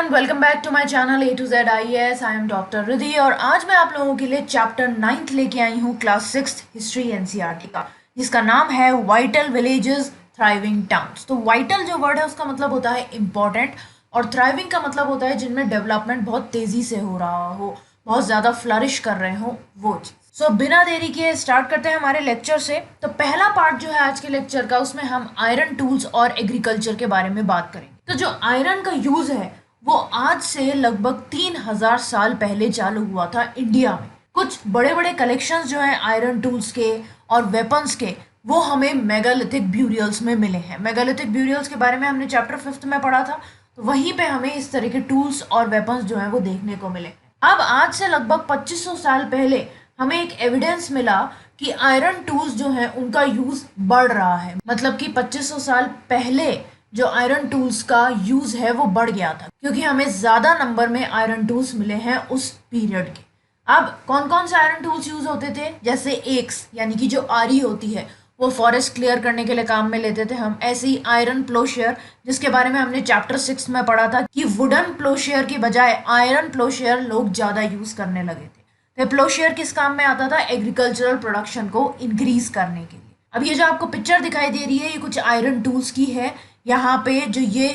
Everyone, welcome back to my channel A to Z IAS। I am doctor Ridhi और आज मैं आप लोगों के लिए चैप्टर 9th लेके आई हूँ क्लास 6th हिस्ट्री एनसीईआरटी का, जिसका नाम है वाइटल विलेजेस थ्राइविंग टाउन्स। तो वाइटल जो वर्ड है उसका मतलब होता है इम्पोर्टेंट और थ्राइविंग का मतलब होता है जिनमें डेवलपमेंट बहुत तेजी से हो रहा हो, बहुत ज़्यादा फ्लरिश कर रहे हो वो चीज़। सो बिना देरी के स्टार्ट करते हैं हमारे लेक्चर से। तो पहला पार्ट जो है आज के लेक्चर का, उसमें हम आयरन टूल्स और एग्रीकल्चर के बारे में बात करेंगे। तो जो आयरन का यूज है वो आज से लगभग 3000 साल पहले चालू हुआ था इंडिया में। कुछ बड़े बड़े कलेक्शंस जो है आयरन टूल्स के और वेपन्स के वो हमें मेगालिथिक ब्यूरियल्स में मिले हैं। मेगालिथिक ब्यूरियल्स के बारे में हमने चैप्टर 5th में पढ़ा था, तो वहीं पे हमें इस तरह के टूल्स और वेपन्स जो है वो देखने को मिले। अब आज से लगभग 2500 साल पहले हमें एक एविडेंस मिला कि आयरन टूल्स जो हैं उनका यूज बढ़ रहा है। मतलब कि 2500 साल पहले जो आयरन टूल्स का यूज है वो बढ़ गया था, क्योंकि हमें ज्यादा नंबर में आयरन टूल्स मिले हैं उस पीरियड के। अब कौन कौन से आयरन टूल्स यूज होते थे, जैसे एक्स यानी कि जो आरी होती है वो फॉरेस्ट क्लियर करने के लिए काम में लेते थे हम। ऐसे ही आयरन प्लोशेयर, जिसके बारे में हमने चैप्टर 6 में पढ़ा था कि वुडन प्लोशेयर की बजाय आयरन प्लोशेयर लोग ज्यादा यूज करने लगे थे। तो प्लोशेयर किस काम में आता था, एग्रीकल्चरल प्रोडक्शन को इंक्रीज करने के लिए। अब ये जो आपको पिक्चर दिखाई दे रही है ये कुछ आयरन टूल्स की है। यहाँ पे जो ये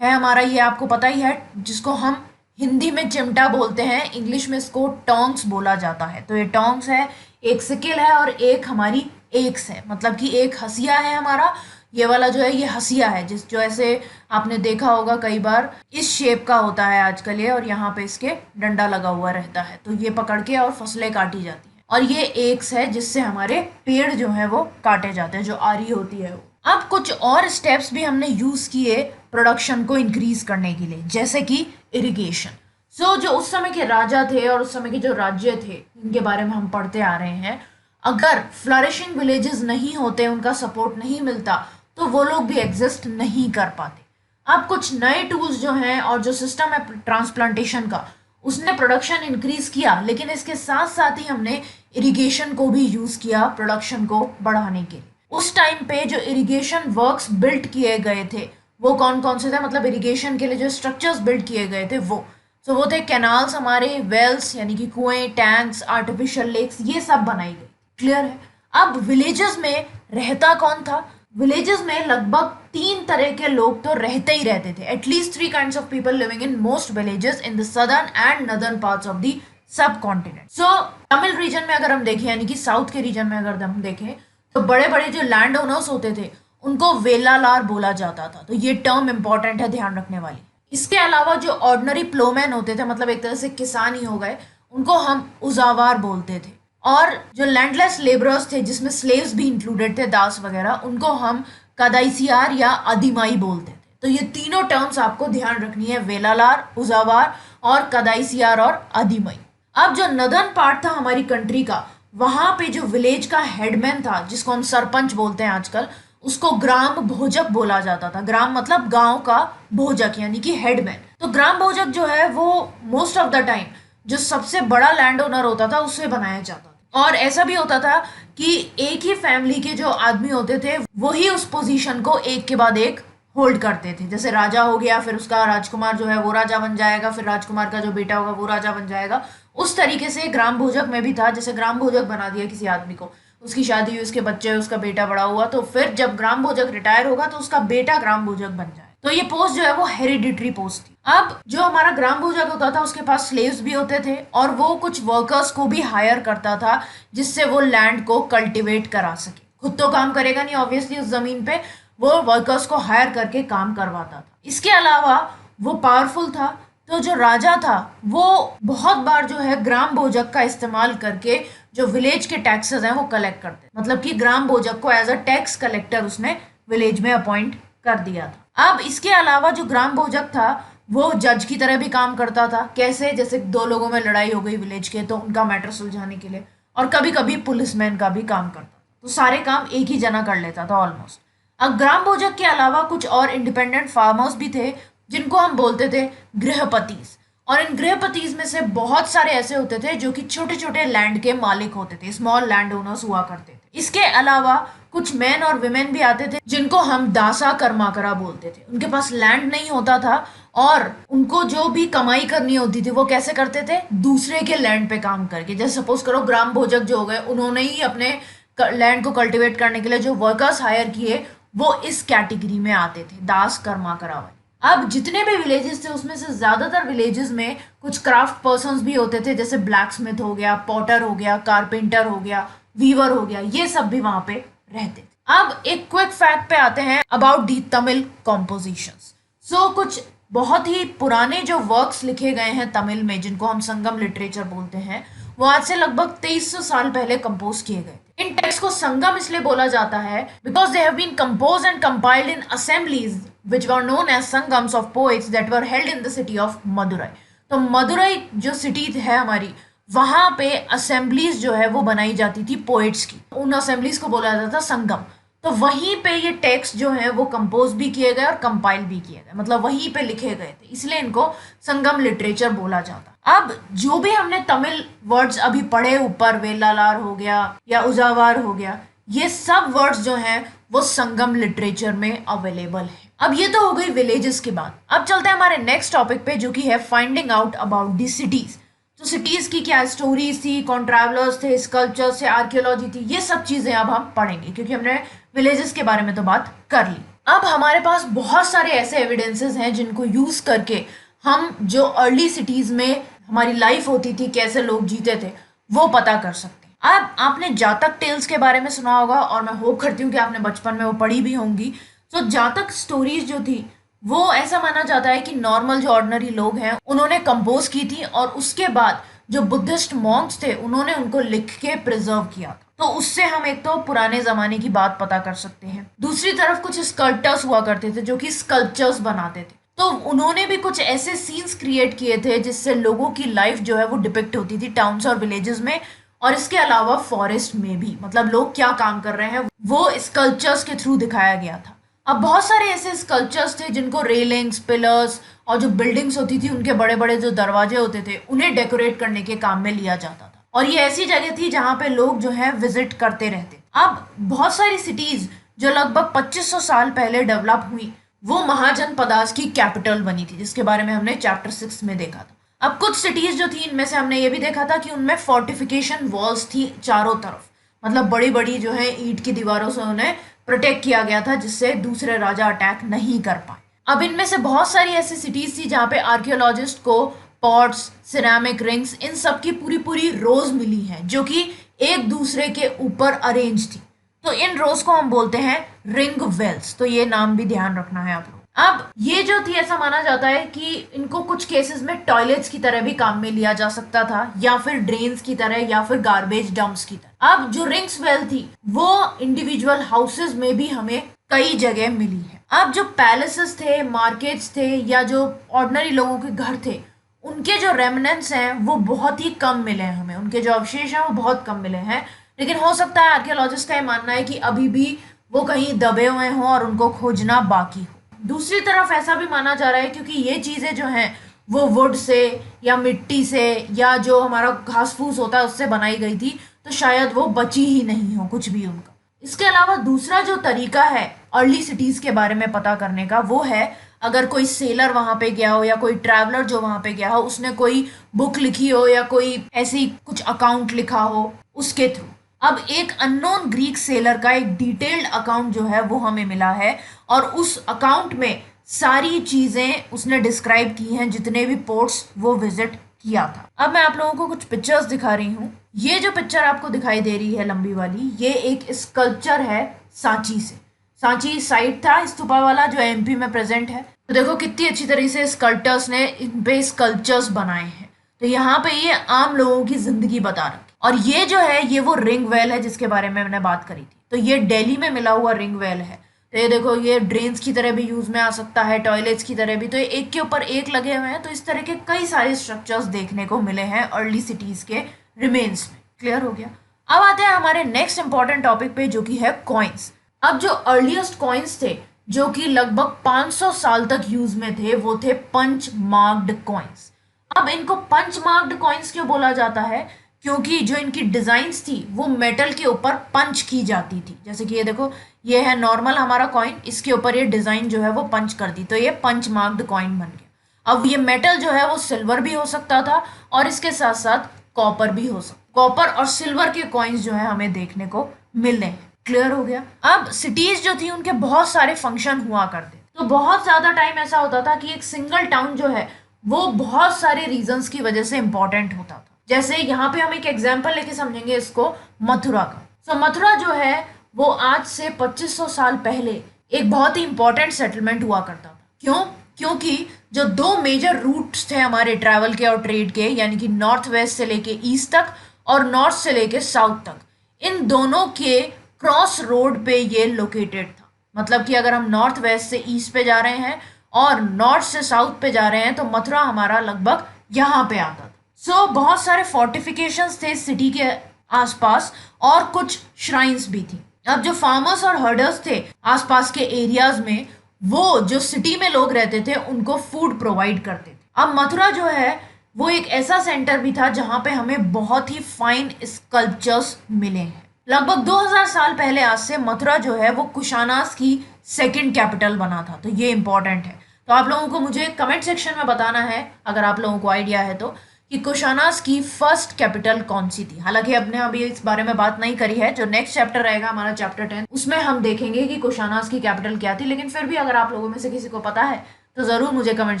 है हमारा, ये आपको पता ही है, जिसको हम हिंदी में चिमटा बोलते हैं, इंग्लिश में इसको टोंग्स बोला जाता है। तो ये टोंग्स है, एक सिकिल है और एक हमारी एक्स है। मतलब कि एक हसिया है हमारा, ये वाला जो है ये हसिया है, जिस जो ऐसे आपने देखा होगा कई बार इस शेप का होता है आजकल ये, और यहाँ पे इसके डंडा लगा हुआ रहता है, तो ये पकड़ के और फसलें काटी जाती हैं। और ये एक्स है जिससे हमारे पेड़ जो है वो काटे जाते हैं, जो आरी होती है वो। अब कुछ और स्टेप्स भी हमने यूज किए प्रोडक्शन को इंक्रीज करने के लिए, जैसे कि इरिगेशन। सो जो उस समय के राजा थे और उस समय के जो राज्य थे इनके बारे में हम पढ़ते आ रहे हैं, अगर फ्लरिशिंग विलेजेस नहीं होते, उनका सपोर्ट नहीं मिलता, तो वो लोग भी एग्जिस्ट नहीं कर पाते। अब कुछ नए टूल्स जो हैं और जो सिस्टम है ट्रांसप्लांटेशन का, उसने प्रोडक्शन इंक्रीज किया, लेकिन इसके साथ साथ ही हमने इरिगेशन को भी यूज किया प्रोडक्शन को बढ़ाने के लिए। उस टाइम पे जो इरिगेशन वर्क्स बिल्ड किए गए थे वो कौन कौन से थे, मतलब इरिगेशन के लिए जो स्ट्रक्चर्स बिल्ड किए गए थे वो थे कैनाल्स, हमारे वेल्स यानी कि कुएं, टैंक्स, आर्टिफिशियल लेक्स, ये सब बनाई गई। क्लियर है। अब विलेजेस में रहता कौन था, विलेजेस में लगभग 3 तरह के लोग तो रहते ही रहते थे। At least 3 kinds of people living in most villages in the southern and northern parts of the subcontinent. So Tamil region में अगर हम देखें, यानी कि साउथ के रीजन में अगर हम देखें, तो बड़े बड़े जो लैंड ओनर्स होते थे उनको वेलालार बोला जाता था। तो ये टर्म इंपॉर्टेंट है, ध्यान रखने वाली। इसके अलावा जो ऑर्डिनरी प्लोमैन होते थे, मतलब एक तरह से किसान ही हो गए, उनको हम उजावार बोलते थे। और जो लैंडलेस लेबरर्स थे, जिसमें स्लेव्स भी इंक्लूडेड थे, दास वगैरह, उनको हम कदाइसियार या अधिमाई बोलते थे। तो ये तीनों टर्म्स आपको ध्यान रखनी है, वेलालार, उजावार और कदाइसियार और अधिमाई। अब जो नदर्न पार्ट था हमारी कंट्री का, वहां पे जो विलेज का हेडमैन था, जिसको हम सरपंच बोलते हैं आजकल, उसको ग्राम भोजक बोला जाता था। ग्राम मतलब गांव का, भोजक यानी कि हेडमैन। तो ग्राम भोजक जो है वो मोस्ट ऑफ द टाइम जो सबसे बड़ा लैंड ओनर होता था उससे बनाया जाता था। और ऐसा भी होता था कि एक ही फैमिली के जो आदमी होते थे वही उस पोजीशन को एक के बाद एक होल्ड करते थे। जैसे राजा हो गया, फिर उसका राजकुमार जो है वो राजा बन जाएगा, फिर राजकुमार का जो बेटा होगा वो राजा बन जाएगा। उस तरीके से ग्राम भोजक में भी था। जैसे ग्राम भोजक बना दिया किसी आदमी को, उसकी शादी हुई, उसके बच्चे, उसका बेटा बड़ा हुआ, तो फिर जब ग्राम भोजक रिटायर होगा तो उसका बेटा ग्राम भोजक बन जाए। तो ये पोस्ट जो है वो हेरिडिटरी पोस्ट थी। अब जो हमारा ग्राम भोजक होता था उसके पास स्लेव्स भी होते थे और वो कुछ वर्कर्स को भी हायर करता था, जिससे वो लैंड को कल्टिवेट करा सके। खुद तो काम करेगा नहीं ऑब्वियसली उस जमीन पे, वो वर्कर्स को हायर करके काम करवाता था। इसके अलावा वो पावरफुल था, तो जो राजा था वो बहुत बार जो है ग्राम भोजक का इस्तेमाल करके जो विलेज के टैक्सेस हैं वो कलेक्ट करते, मतलब कि ग्राम भोजक को एज अ टैक्स कलेक्टर उसने विलेज में अपॉइंट कर दिया था। अब इसके अलावा जो ग्राम भोजक था वो जज की तरह भी काम करता था। कैसे, जैसे 2 लोगों में लड़ाई हो गई विलेज के, तो उनका मैटर सुलझाने के लिए, और कभी कभी पुलिसमैन का भी काम करता था। तो सारे काम एक ही जना कर लेता था ऑलमोस्ट। अब ग्राम भोजक के अलावा कुछ और इंडिपेंडेंट फार्मर्स भी थे, जिनको हम बोलते थे गृहपतिस। और इन गृहपतिस में से बहुत सारे ऐसे होते थे जो कि छोटे छोटे लैंड के मालिक होते थे, स्मॉल लैंड ओनर्स हुआ करते थे। इसके अलावा कुछ मैन और विमेन भी आते थे, जिनको हम दासा कर्माकरा बोलते थे। उनके पास लैंड नहीं होता था और उनको जो भी कमाई करनी होती थी वो कैसे करते थे, दूसरे के लैंड पे काम करके। जैसे सपोज करो ग्राम भोजक जो हो गए, उन्होंने ही अपने लैंड को कल्टीवेट करने के लिए जो वर्कर्स हायर किए वो इस कैटेगरी में आते थे, दास कर्मा करावा। अब जितने भी विलेजेस थे उसमें से ज्यादातर विलेजेस में कुछ क्राफ्ट पर्सन्स भी होते थे, जैसे ब्लैक स्मिथ हो गया, पॉटर हो गया, कारपेंटर हो गया, वीवर हो गया, ये सब भी वहां पे रहते थे। अब एक क्विक फैक्ट पे आते हैं अबाउट दी तमिल कॉम्पोजिशंस। सो कुछ बहुत ही पुराने जो वर्क्स लिखे गए हैं तमिल में, जिनको हम संगम लिटरेचर बोलते हैं, वो आज से लगभग 2300 साल पहले कंपोज किए गए थे। इन टेक्स्ट को संगम इसलिए बोला जाता है because they have been composed and compiled in assemblies which were known as Sangams of poets that were held in the city of Madurai. तो मदुरई जो सिटी है हमारी, वहां पे असेंबलीज जो है वो बनाई जाती थी पोएट्स की, उन असेंबलीज को बोला जाता था संगम। तो वहीं पे ये टेक्स्ट जो है वो कंपोज भी किए गए और कंपाइल भी किए गए, मतलब वहीं पे लिखे गए थे, इसलिए इनको संगम लिटरेचर बोला जाता। अब जो भी हमने तमिल वर्ड्स अभी पढ़े ऊपर, वेलालार हो गया या उजावार हो गया, ये सब वर्ड्स जो हैं वो संगम लिटरेचर में अवेलेबल है। अब ये तो हो गई विलेजेस की बात। अब चलते हैं हमारे नेक्स्ट टॉपिक पे, जो कि है finding out about the cities. तो सिटीज की क्या स्टोरीज थी, कौन ट्रैवलर्स थे, स्कल्पचर्स थे, आर्कियोलॉजी थी, ये सब चीजें अब हम पढ़ेंगे, क्योंकि हमने विलेजेस के बारे में तो बात कर ली। अब हमारे पास बहुत सारे ऐसे एविडेंसेस हैं जिनको यूज करके हम जो अर्ली सिटीज में हमारी लाइफ होती थी, कैसे लोग जीते थे, वो पता कर सकते हैं। अब आपने जातक टेल्स के बारे में सुना होगा, और मैं होप करती हूँ कि आपने बचपन में वो पढ़ी भी होंगी। तो जातक स्टोरीज जो थी वो ऐसा माना जाता है कि नॉर्मल जो ऑर्डिनरी लोग हैं उन्होंने कंपोज की थी, और उसके बाद जो बुद्धिस्ट मॉन्क्स थे उन्होंने उनको लिख के प्रिजर्व किया था। तो उससे हम एक तो पुराने जमाने की बात पता कर सकते हैं। दूसरी तरफ कुछ स्कल्प्टर्स हुआ करते थे जो कि स्कल्पचर्स बनाते थे, तो उन्होंने भी कुछ ऐसे सीन्स क्रिएट किए थे जिससे लोगों की लाइफ जो है वो डिपिक्ट होती थी टाउन्स और विलेजेस में, और इसके अलावा फॉरेस्ट में भी, मतलब लोग क्या काम कर रहे हैं वो स्कल्पचर्स के थ्रू दिखाया गया था। अब बहुत सारे ऐसे स्कल्पचर्स थे जिनको रेलिंग्स, पिलर्स और जो बिल्डिंग्स होती थी उनके बड़े बड़े जो दरवाजे होते थे उन्हें डेकोरेट करने के काम में लिया जाता था, और ये ऐसी जगह थी जहाँ पे लोग जो है विजिट करते रहते। अब बहुत सारी सिटीज जो लगभग 2500 साल पहले डेवलप हुई वो महाजनपदास की कैपिटल बनी थी, जिसके बारे में हमने चैप्टर 6 में देखा था। अब कुछ सिटीज जो थी इनमें से हमने ये भी देखा था कि उनमें फोर्टिफिकेशन वॉल्स थी चारों तरफ, मतलब बड़ी बड़ी जो है ईंट की दीवारों से उन्हें प्रोटेक्ट किया गया था जिससे दूसरे राजा अटैक नहीं कर पाए। अब इनमें से बहुत सारी ऐसी सिटीज थी जहाँ पे आर्कियोलॉजिस्ट को पॉट्स, सिरेमिक रिंग्स, इन सब की पूरी पूरी रोज मिली हैं जो कि एक दूसरे के ऊपर अरेंज थी। तो इन रोज को हम बोलते हैं रिंग वेल्स, तो ये नाम भी ध्यान रखना है आप लोग। अब ये जो थी ऐसा माना जाता है कि इनको कुछ केसेस में टॉयलेट्स की तरह भी काम में लिया जा सकता था, या फिर ड्रेन्स की तरह, या फिर गार्बेज डंप्स की तरह। अब जो रिंग्स वेल थी वो इंडिविजुअल हाउसेस में भी हमें कई जगह मिली है। अब जो पैलेसेस थे, मार्केट्स थे, या जो ऑर्डिनरी लोगों के घर थे, उनके जो रेमनेंट्स हैं वो बहुत ही कम मिले हैं हमें, उनके जो अवशेष हैं वो बहुत कम मिले हैं। लेकिन हो सकता है आर्कियोलॉजिस्ट का ये मानना है कि अभी भी वो कहीं दबे हुए हों और उनको खोजना बाकी हो। दूसरी तरफ ऐसा भी माना जा रहा है क्योंकि ये चीज़ें जो हैं वो वुड से या मिट्टी से या जो हमारा घास फूस होता है उससे बनाई गई थी, तो शायद वो बची ही नहीं हो कुछ भी उनका। इसके अलावा दूसरा जो तरीका है अर्ली सिटीज़ के बारे में पता करने का, वो है अगर कोई सेलर वहाँ पे गया हो या कोई ट्रैवलर जो वहाँ पे गया हो उसने कोई बुक लिखी हो या कोई ऐसी कुछ अकाउंट लिखा हो उसके थ्रू। अब एक अननोन ग्रीक सेलर का एक डिटेल्ड अकाउंट जो है वो हमें मिला है, और उस अकाउंट में सारी चीज़ें उसने डिस्क्राइब की हैं, जितने भी पोर्ट्स वो विजिट किया था। अब मैं आप लोगों को कुछ पिक्चर्स दिखा रही हूँ। ये जो पिक्चर आपको दिखाई दे रही है लंबी वाली, ये एक स्कल्पचर है सांची से। सांची साइट था स्तूपा वाला जो एमपी में प्रेजेंट है। तो देखो कितनी अच्छी तरीके से स्कल्पटर्स ने इन पे स्कल्पचर्स बनाए हैं। तो यहाँ पे ये आम लोगों की जिंदगी बता रखी। और ये जो है ये वो रिंग वेल है जिसके बारे में मैंने बात करी थी। तो ये दिल्ली में मिला हुआ रिंग वेल है। तो ये देखो ये ड्रेन्स की तरह भी यूज में आ सकता है, टॉयलेट्स की तरह भी। तो ये एक के ऊपर एक लगे हुए हैं। तो इस तरह के कई सारे स्ट्रक्चर्स देखने को मिले हैं अर्ली सिटीज के रिमेन्स में। क्लियर हो गया। अब आते हैं हमारे नेक्स्ट इंपॉर्टेंट टॉपिक पे जो कि है कॉइन्स। अब जो अर्लीस्ट कॉइन्स थे जो कि लगभग 500 साल तक यूज में थे वो थे पंच मार्क्ड कॉइन्स। अब इनको पंच मार्क्ड कॉइन्स क्यों बोला जाता है? क्योंकि जो इनकी डिजाइन्स थी वो मेटल के ऊपर पंच की जाती थी। जैसे कि ये देखो ये है नॉर्मल हमारा कॉइन, इसके ऊपर ये डिजाइन जो है वो पंच कर दी, तो ये पंच मार्क्ड कॉइन बन गया। अब ये मेटल जो है वो सिल्वर भी हो सकता था और इसके साथ साथ कॉपर भी हो सकता, कॉपर और सिल्वर के कॉइन्स जो है हमें देखने को मिले हैं। क्लियर हो गया। अब सिटीज जो थी उनके बहुत सारे फंक्शन हुआ करते, तो बहुत ज्यादा टाइम ऐसा होता था कि एक सिंगल टाउन जो है वो बहुत सारे रीजंस की वजह से इंपॉर्टेंट होता था। जैसे यहाँ पे हम एक एग्जाम्पल लेके समझेंगे इसको, मथुरा का। सो मथुरा जो है वो आज से 2500 साल पहले एक बहुत ही इंपॉर्टेंट सेटलमेंट हुआ करता था। क्यों? क्योंकि जो दो मेजर रूट्स थे हमारे ट्रैवल के और ट्रेड के, यानी कि नॉर्थ वेस्ट से लेके ईस्ट तक और नॉर्थ से लेके साउथ तक, इन दोनों के क्रॉस रोड पे ये लोकेटेड था। मतलब कि अगर हम नॉर्थ वेस्ट से ईस्ट पे जा रहे हैं और नॉर्थ से साउथ पे जा रहे हैं तो मथुरा हमारा लगभग यहाँ पे आता था। सो बहुत सारे फोर्टिफिकेशंस थे सिटी के आसपास और कुछ श्राइन्स भी थी। अब जो फार्मर्स और हर्डर्स थे आसपास के एरियाज में, वो जो सिटी में लोग रहते थे उनको फूड प्रोवाइड करते थे। अब मथुरा जो है वो एक ऐसा सेंटर भी था जहाँ पे हमें बहुत ही फाइन स्कल्पचर्स मिले हैं। लगभग 2000 साल पहले आज से मथुरा जो है वो कुशानास की सेकंड कैपिटल बना था। तो ये इंपॉर्टेंट है। तो आप लोगों को मुझे कमेंट सेक्शन में बताना है अगर आप लोगों को आइडिया है तो, कि कुशानास की फर्स्ट कैपिटल कौन सी थी। हालांकि अपने अभी इस बारे में बात नहीं करी है, जो नेक्स्ट चैप्टर रहेगा हमारा चैप्टर 10 उसमें हम देखेंगे कि कुशानास की कैपिटल क्या थी। लेकिन फिर भी अगर आप लोगों में से किसी को पता है तो जरूर मुझे कमेंट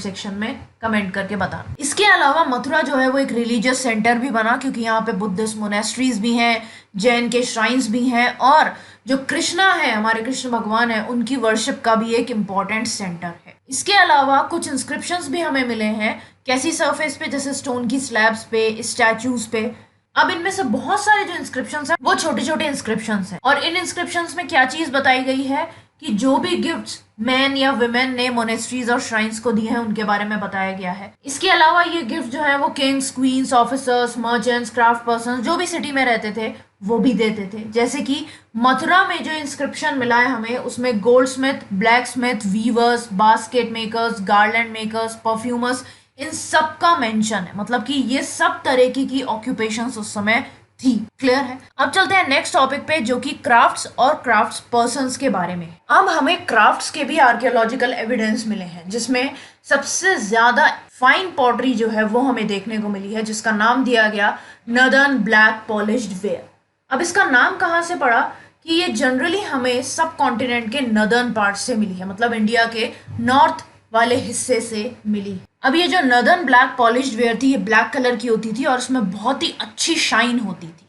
सेक्शन में कमेंट करके बताना। इसके अलावा मथुरा जो है वो एक रिलीजियस सेंटर भी बना, क्योंकि यहाँ पे बुद्धिस्ट मोनेस्ट्रीज भी हैं, जैन के श्राइन्स भी हैं और जो कृष्णा है, हमारे कृष्ण भगवान है, उनकी वर्शिप का भी एक इम्पॉर्टेंट सेंटर है। इसके अलावा कुछ इंस्क्रिप्शंस भी हमें मिले हैं, कैसी सरफेस पे, जैसे स्टोन की स्लैब्स पे, स्टैचूज पे। अब इनमें से बहुत सारे जो इंस्क्रिप्शंस हैं वो छोटे छोटे इंस्क्रिप्शंस हैं और इन इंस्क्रिप्शंस में क्या चीज बताई गई है कि जो भी गिफ्ट्स मैन या वुमेन ने मोनेस्ट्रीज और श्राइन्स को दिए हैं उनके बारे में बताया गया है। इसके अलावा ये गिफ्ट जो है वो kings, queens, officers, merchants, craft person जो भी सिटी में रहते थे वो भी देते थे। जैसे कि मथुरा में जो इंस्क्रिप्शन मिला है हमें, उसमें goldsmith, blacksmith, weavers, basket makers, garland makers, perfumers, इन सब का मेंशन है। मतलब कि ये सब तरह की ऑक्यूपेशंस उस समय थी। क्लियर है। अब चलते हैं नेक्स्ट टॉपिक पे, जो कि क्राफ्ट्स और क्राफ्ट्स पर्संस के बारे में। अब हमें क्राफ्ट्स के भी आर्कियोलॉजिकल एविडेंस मिले हैं, जिसमें सबसे ज्यादा फाइन पॉटरी जो है वो हमें देखने को मिली है, जिसका नाम दिया गया नदर्न ब्लैक पॉलिश्ड वेयर। अब इसका नाम कहाँ से पड़ा कि ये जनरली हमें सब कॉन्टिनेंट के नदर्न पार्ट से मिली है, मतलब इंडिया के नॉर्थ वाले हिस्से से मिली। अब ये जो नदर्न ब्लैक पॉलिश्ड वेयर थी, ये ब्लैक कलर की होती थी और इसमें बहुत ही अच्छी शाइन होती थी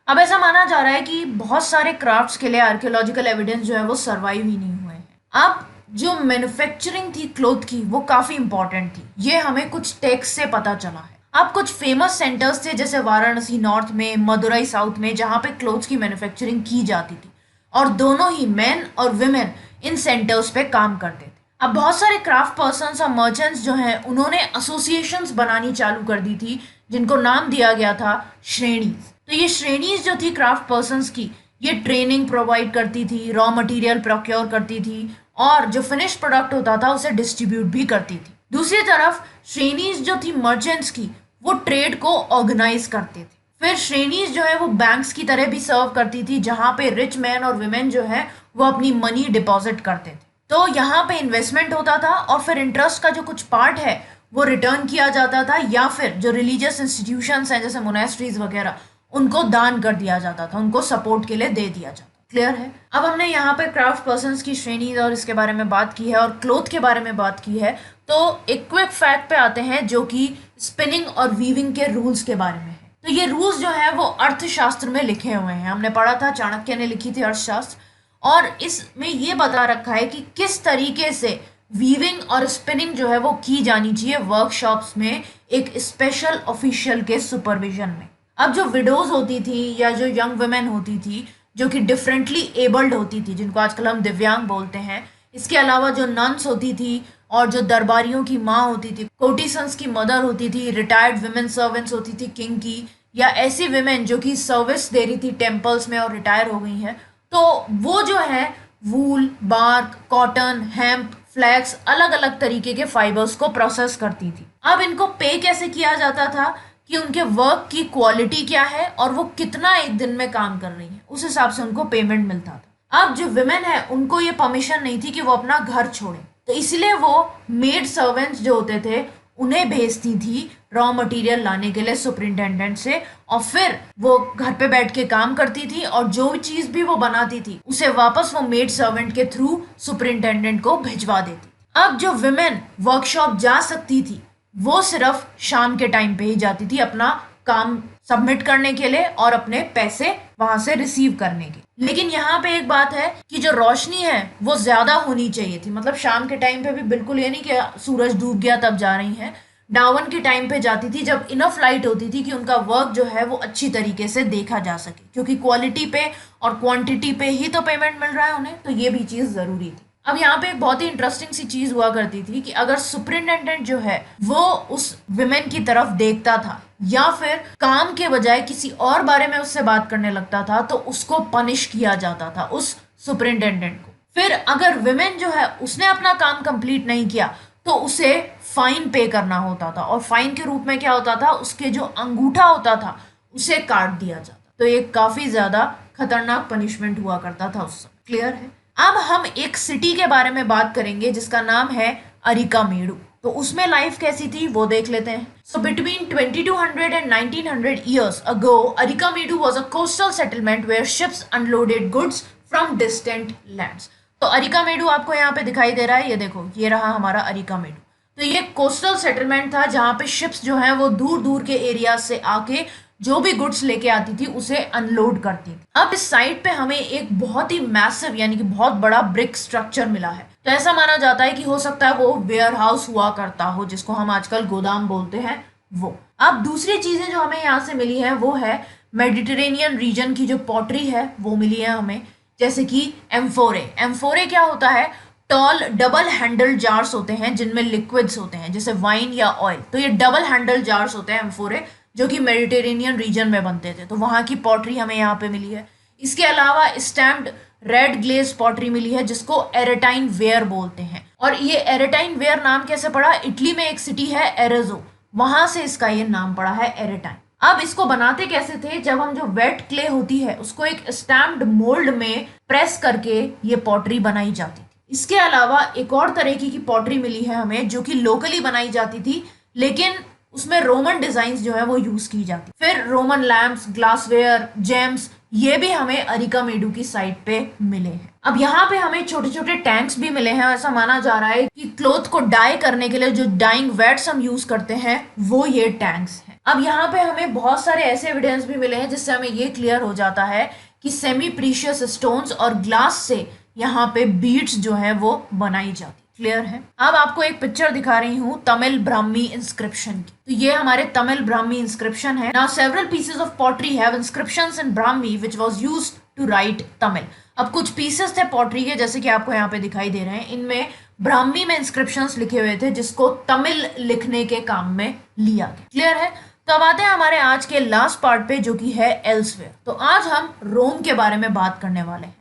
अब ऐसा माना जा रहा है कि बहुत सारे क्राफ्ट्स के लिए आर्कियोलॉजिकल एविडेंस जो है वो सर्वाइव ही नहीं हुए हैं। अब जो मैन्युफैक्चरिंग थी क्लोथ की वो काफी इंपॉर्टेंट थी, ये हमें कुछ टेक्स्ट से पता चला है। अब कुछ फेमस सेंटर्स थे जैसे वाराणसी नॉर्थ में, मदुरई साउथ में, जहाँ पे क्लोथ्स की मैन्युफैक्चरिंग की जाती थी और दोनों ही मेन और वुमेन इन सेंटर्स पे काम करते थे। अब बहुत सारे क्राफ्ट पर्सन्स और मर्चेंट्स जो हैं उन्होंने एसोसिएशंस बनानी चालू कर दी थी, जिनको नाम दिया गया था श्रेणीज। तो ये श्रेणीज जो थी क्राफ्ट पर्सन्स की, ये ट्रेनिंग प्रोवाइड करती थी, रॉ मटेरियल प्रोक्योर करती थी और जो फिनिश प्रोडक्ट होता था उसे डिस्ट्रीब्यूट भी करती थी। दूसरी तरफ श्रेणीज जो थी मर्चेंट्स की, वो ट्रेड को ऑर्गेनाइज करते थे। फिर श्रेणीज जो है वो बैंक्स की तरह भी सर्व करती थी, जहाँ पे रिच मैन और वुमेन जो है वो अपनी मनी डिपॉजिट करते थे। तो यहाँ पे इन्वेस्टमेंट होता था और फिर इंटरेस्ट का जो कुछ पार्ट है वो रिटर्न किया जाता था, या फिर जो रिलीजियस इंस्टीट्यूशंस हैं जैसे मोनेस्ट्रीज वगैरह, उनको दान कर दिया जाता था, उनको सपोर्ट के लिए दे दिया जाता। क्लियर है। अब हमने यहाँ पे क्राफ्ट पर्सन्स की श्रेणीज और इसके बारे में बात की है और क्लोथ के बारे में बात की है, तो एक क्विक फैक्ट पे आते हैं जो कि स्पिनिंग और वीविंग के रूल्स के बारे में है। तो ये रूल्स जो है वो अर्थशास्त्र में लिखे हुए हैं, हमने पढ़ा था, चाणक्य ने लिखी थी अर्थशास्त्र, और इसमें ये बता रखा है कि किस तरीके से वीविंग और स्पिनिंग जो है वो की जानी चाहिए वर्कशॉप्स में एक स्पेशल ऑफिशियल के सुपरविजन में। अब जो विडोज होती थी या जो यंग वुमेन होती थी जो कि डिफरेंटली एबल्ड होती थी, जिनको आजकल हम दिव्यांग बोलते हैं, इसके अलावा जो नन्स होती थी और जो दरबारियों की माँ होती थी, कोर्टिसंस की मदर होती थी, रिटायर्ड वुमेन सर्वेंट्स होती थी किंग की, या ऐसी वुमेन जो कि सर्विस दे रही थी टेम्पल्स में और रिटायर हो गई हैं, तो वो जो है वूल, बार्क, कॉटन, हेम्प, फ्लैक्स, अलग अलग तरीके के फाइबर्स को प्रोसेस करती थी। अब इनको पे कैसे किया जाता था कि उनके वर्क की क्वालिटी क्या है और वो कितना एक दिन में काम कर रही है, उस हिसाब से उनको पेमेंट मिलता था। अब जो विमेन है उनको ये परमिशन नहीं थी कि वो अपना घर छोड़े, तो इसलिए वो मेड सर्वेंट्स जो होते थे उन्हें भेजती थी रॉ मटेरियल लाने के लिए सुपरिंटेंडेंट से, और फिर वो घर पे बैठ के काम करती थी और जो चीज भी वो बनाती थी उसे वापस वो मेड सर्वेंट के थ्रू सुपरिंटेंडेंट को भिजवा देती। अब जो विमेन वर्कशॉप जा सकती थी वो सिर्फ शाम के टाइम पे ही जाती थी अपना काम सबमिट करने के लिए और अपने पैसे वहां से रिसीव करने के। लेकिन यहाँ पे एक बात है कि जो रोशनी है वो ज्यादा होनी चाहिए थी, मतलब शाम के टाइम पे भी बिल्कुल ये नहीं कि सूरज डूब गया तब जा रही हैं, डाउन के टाइम पे जाती थी जब इनफ लाइट होती थी कि उनका वर्क जो है वो अच्छी तरीके से देखा जा सके, क्योंकि क्वालिटी पे और क्वांटिटी पे ही तो पेमेंट मिल रहा है उन्हें, तो ये भी चीज जरूरी थी। अब यहाँ पे एक बहुत ही इंटरेस्टिंग सी चीज हुआ करती थी कि अगर सुपरिंटेंडेंट जो है वो उस विमेन की तरफ देखता था या फिर काम के बजाय किसी और बारे में उससे बात करने लगता था तो उसको पनिश किया जाता था उस सुपरिंटेंडेंट को। फिर अगर विमेन जो है उसने अपना काम कंप्लीट नहीं किया तो उसे फाइन पे करना होता था, और फाइन के रूप में क्या होता था, उसके जो अंगूठा होता था उसे काट दिया जाता। तो ये काफी ज्यादा खतरनाक पनिशमेंट हुआ करता था उस समय। क्लियर है। अब हम एक सिटी के बारे में बात करेंगे जिसका नाम है अरिकामेडु। तो उसमें लाइफ कैसी थी वो देख लेते हैं। So between 2200 and 1900 years ago, Arikamedu was a coastal settlement where ships unloaded goods from distant lands. तो अरिकामेडु आपको यहाँ पे दिखाई दे रहा है, ये देखो, ये रहा हमारा अरिकामेडु। तो ये कोस्टल सेटलमेंट था जहाँ पे शिप्स जो हैं वो दूर दूर के एरिया से आके जो भी गुड्स लेके आती थी उसे अनलोड करती थी। अब इस साइट पे हमें एक बहुत ही मैसिव यानी कि बहुत बड़ा ब्रिक स्ट्रक्चर मिला है। तो ऐसा माना जाता है कि हो सकता है वो वेयर हाउस हुआ करता हो, जिसको हम आजकल गोदाम बोलते हैं वो। अब दूसरी चीजें जो हमें यहाँ से मिली है वो है मेडिटेरेनियन रीजन की जो पॉटरी है वो मिली है हमें, जैसे कि एम्फोरे। एम्फोरे क्या होता है, टॉल डबल हैंडल जार्स होते हैं जिनमें लिक्विड्स होते हैं जैसे वाइन या ऑयल। तो ये डबल हैंडल जार्स होते हैं एम्फोरे, जो कि मेडिटेरेनियन रीजन में बनते थे। तो वहाँ की पॉटरी हमें यहाँ पे मिली है। इसके अलावा स्टैम्प्ड रेड ग्लेज पॉटरी मिली है जिसको एरेटाइन वेयर बोलते हैं। और ये एरेटाइन वेयर नाम कैसे पड़ा, इटली में एक सिटी है एरेजो, वहां से इसका ये नाम पड़ा है एरेटाइन। अब इसको बनाते कैसे थे, जब हम जो वेट क्ले होती है उसको एक स्टैम्प्ड मोल्ड में प्रेस करके ये पॉटरी बनाई जाती थी। इसके अलावा एक और तरीके की पॉटरी मिली है हमें जो कि लोकली बनाई जाती थी, लेकिन उसमें रोमन डिजाइन्स जो है वो यूज की जाती। फिर रोमन लैम्प्स, ग्लासवेयर, जेम्स, ये भी हमें अरिकामेडु की साइट पे मिले हैं। अब यहाँ पे हमें छोटे छोटे टैंक्स भी मिले हैं। ऐसा माना जा रहा है कि क्लोथ को डाई करने के लिए जो डाइंग वेट्स हम यूज करते हैं वो ये टैंक्स हैं। अब यहाँ पे हमें बहुत सारे ऐसे एविडेंस भी मिले हैं जिससे हमें ये क्लियर हो जाता है कि सेमी प्रीशियस स्टोन्स और ग्लास से यहाँ पे बीड्स जो है वो बनाई जाती। क्लियर है। अब आपको एक पिक्चर दिखा रही हूँ तमिल ब्राह्मी इंस्क्रिप्शन की। तो ये हमारे तमिल ब्राह्मी इंस्क्रिप्शन है। Now several pieces of pottery have inscriptions in Brahmi which was used to write Tamil. अब कुछ पीसेस थे पॉटरी के जैसे कि आपको यहाँ पे दिखाई दे रहे हैं, इनमें ब्राह्मी में इंस्क्रिप्शंस लिखे हुए थे जिसको तमिल लिखने के काम में लिया गया। क्लियर है। तो अब आते हैं हमारे आज के लास्ट पार्ट पे जो कि है एल्सवेयर। तो आज हम रोम के बारे में बात करने वाले हैं।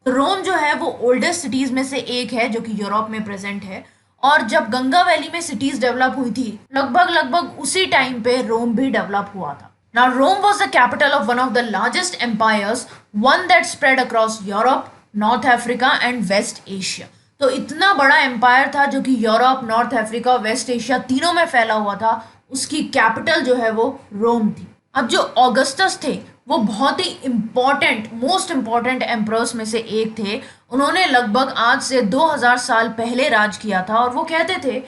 रोम जो है वो ओल्डेस्ट सिटीज में से एक है जो कि यूरोप में प्रेजेंट है, और जब गंगा वैली में सिटीज डेवलप हुई थी लगभग उसी टाइम पे रोम भी डेवलप हुआ था। Now Rome was the capital of one of the largest empires, one that spread across Europe, north Africa and west Asia. तो इतना बड़ा एम्पायर था जो कि Europe, north Africa, west Asia तीनों में फैला हुआ था। उसकी कैपिटल जो है वो रोम थी। अब जो ऑगस्टस थे वो बहुत ही इम्पोर्टेंट, मोस्ट इम्पोर्टेंट एम्परर्स में से एक थे। उन्होंने लगभग आज से 2000 साल पहले राज किया था, और वो कहते थे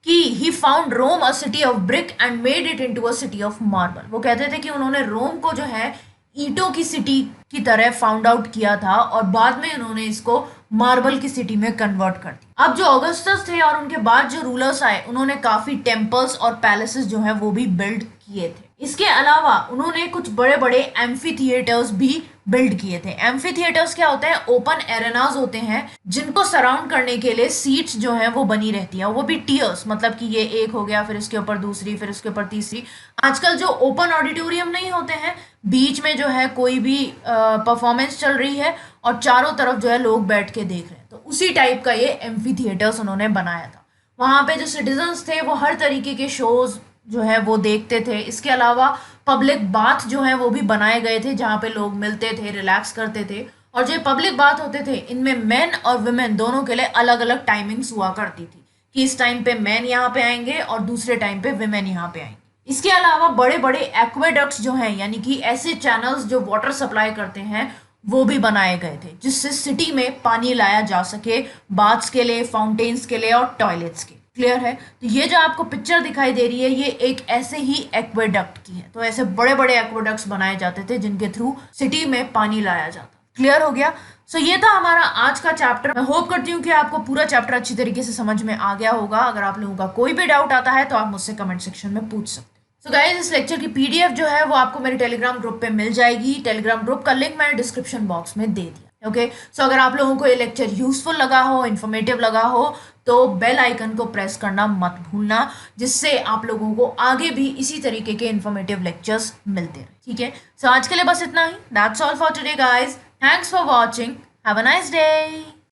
कि he found Rome a city of brick and made it into a city of marble. वो कहते थे कि उन्होंने रोम को जो है ईंटों की सिटी की तरह फाउंड आउट किया था और बाद में उन्होंने इसको मार्बल की सिटी में कन्वर्ट कर दिया। अब जो ऑगस्टस थे और उनके बाद जो रूलर्स आए उन्होंने काफी टेम्पल्स और पैलेसेस जो है वो भी बिल्ड किए थे। इसके अलावा उन्होंने कुछ बड़े बड़े एम्फी थिएटर्स भी बिल्ड किए थे। एम्फी थिएटर्स क्या होते हैं, ओपन एरेनाज होते हैं जिनको सराउंड करने के लिए सीट्स जो हैं वो बनी रहती है, वो भी टियर्स, मतलब कि ये एक हो गया, फिर इसके ऊपर दूसरी, फिर इसके ऊपर तीसरी। आजकल जो ओपन ऑडिटोरियम नहीं होते हैं, बीच में जो है कोई भी परफॉर्मेंस चल रही है और चारों तरफ जो है लोग बैठ के देख रहे हैं, तो उसी टाइप का ये एम्फी थिएटर्स उन्होंने बनाया था। वहाँ पे जो सिटीजन्स थे वो हर तरीके के शोज जो है वो देखते थे। इसके अलावा पब्लिक बाथ जो है वो भी बनाए गए थे जहाँ पे लोग मिलते थे, रिलैक्स करते थे, और जो पब्लिक बाथ होते थे इनमें मेन और वुमेन दोनों के लिए अलग अलग टाइमिंग्स हुआ करती थी कि इस टाइम पे मेन यहाँ पे आएंगे और दूसरे टाइम पे वुमेन यहाँ पे आएंगे। इसके अलावा बड़े बड़े एक्वेडक्ट्स जो हैं यानी कि ऐसे चैनल्स जो वाटर सप्लाई करते हैं वो भी बनाए गए थे जिससे सिटी में पानी लाया जा सके, बाथ्स के लिए, फाउंटेन्स के लिए और टॉयलेट्स के। क्लियर है? तो ये जो आपको पिक्चर दिखाई दे रही है ये एक ऐसे ही एक्वेडक्ट की है। तो ऐसे बड़े बड़े एक्वेडक्ट्स बनाए जाते थे जिनके थ्रू सिटी में पानी लाया जाता। क्लियर हो गया? सो ये था हमारा आज का चैप्टर। मैं होप करती हूँ कि आपको पूरा चैप्टर अच्छी तरीके से समझ में आ गया होगा। अगर आप लोगों का कोई भी डाउट आता है तो आप मुझसे कमेंट सेक्शन में पूछ सकते हैं। सो गाइस, इस लेक्चर की पीडीएफ जो है वो आपको मेरे टेलीग्राम ग्रुप पे मिल जाएगी। टेलीग्राम ग्रुप का लिंक मैंने डिस्क्रिप्शन बॉक्स में दे दिया। ओके, सो अगर आप लोगों को ये लेक्चर यूजफुल लगा हो, इन्फॉर्मेटिव लगा हो, तो बेल आइकन को प्रेस करना मत भूलना, जिससे आप लोगों को आगे भी इसी तरीके के इन्फॉर्मेटिव लेक्चर्स मिलते रहे। ठीक है? सो आज के लिए बस इतना ही। That's all for today guys. Thanks for watching. Have a nice day.